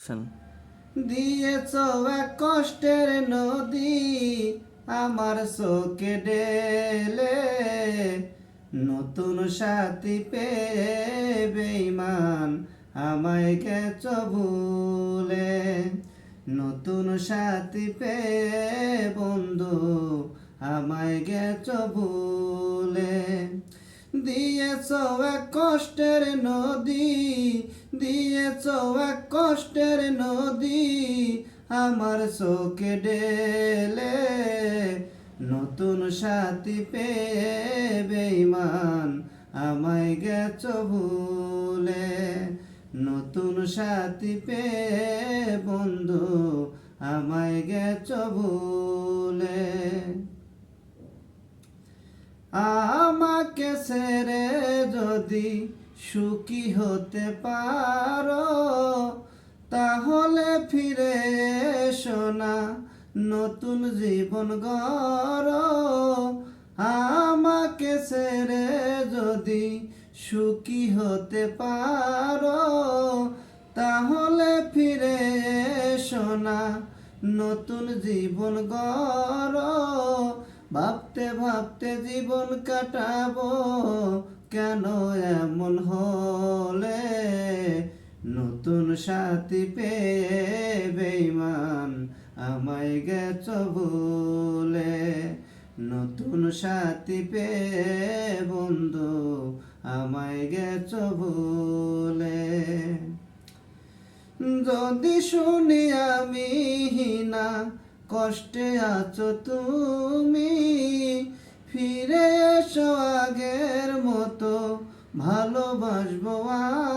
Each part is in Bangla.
করছেন। দিয়েছ এক কষ্টের নদী আমার চোখে ঢেলে, নতুন সাথী পেয়ে বেঈমান আমায় গেছ ভুলে। নতুন সাথী পেয়ে বন্ধু আমায় গেছ ভুলে। দিয়েছ এক কষ্টের নদী, দিয়েছ এক কষ্টের নদী আমার চোখে ঢেলে, নতুন সাথী পেয়ে বেঈমান আমায় গেছ ভুলে। নতুন সাথী পেয়ে বন্ধু আমায় গেছ ভুলে। আমাকে ছেড়ে যদি সুখী হতে পারো, তাহলে ফিরে এসো না, নতুন জীবন গড়ো। আমাকে ছেড়ে যদি সুখী হতে পারো, তাহলে ফিরে এসো না, নতুন জীবন গড়ো। ভাবতে ভাবতে জীবন কাটাবো, কেন এমন হলে? নতুন সাথী পেয়ে বেঈমান আমায় গেছ ভুলে। নতুন সাথী পেয়ে বন্ধু আমায় গেছ ভুলে। যদি শুনি আমি না কষ্টে আছো তুমি, ফিরে এসো আগের মতো ভালোবাসবো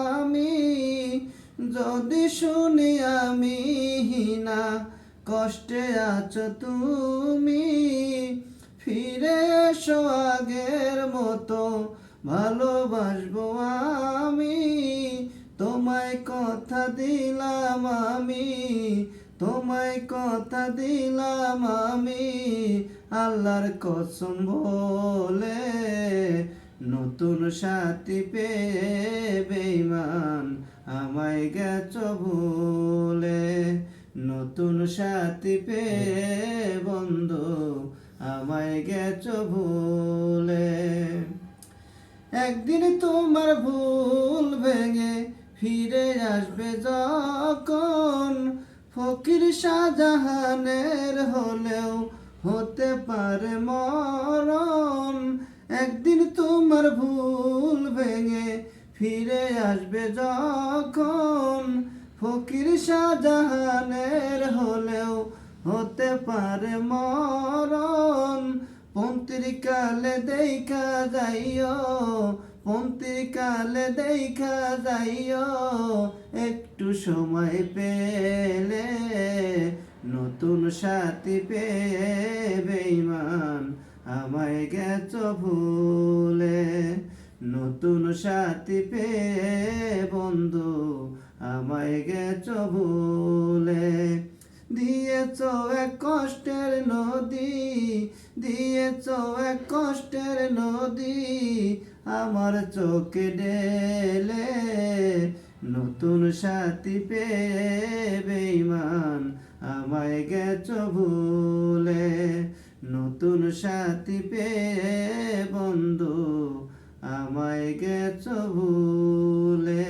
আমি। যদি শুনি আমি না কষ্টে আছো তুমি, ফিরে এসো আগের মতো ভালোবাসবো আমি। তোমায় কথা দিলাম আমি, তোমায় কথা দিলাম আমি, আল্লাহর কসম বলে। নতুন সাথী পেয়ে বেঈমান আমায় গেছ ভুলে। নতুন সাথী পেয়ে বন্ধু আমায় গেছ ভুলে। একদিন তোমার ভুল ভেঙে ফিরে আসবে যখন, ফকির শাহজাহানের হলেও হতে পারে মরণ। একদিন তোমার ভুল ভেঙে ফিরে আসবে যখন, ফকির শাহজাহানের হলেও হতে পারে মরণ। পত্রিকালে দেখা যাইও, পত্রিকালে দেখা যাইও, একটু সময় পেলে। নতুন সাথী পেয়ে বেঈমান আমায় গেছ ভুলে। নতুন সাথী পেয়ে বন্ধু আমায় গেছ ভুলে। দিয়েছ এক কষ্টের নদী, দিয়েছ এক কষ্টের নদী আমার চোখে ঢেলে, নতুন সাথী পেয়ে বেঈমান আমায় গেছ ভুলে। নতুন সাথী পেয়ে বন্ধু আমায় গেছ ভুলে।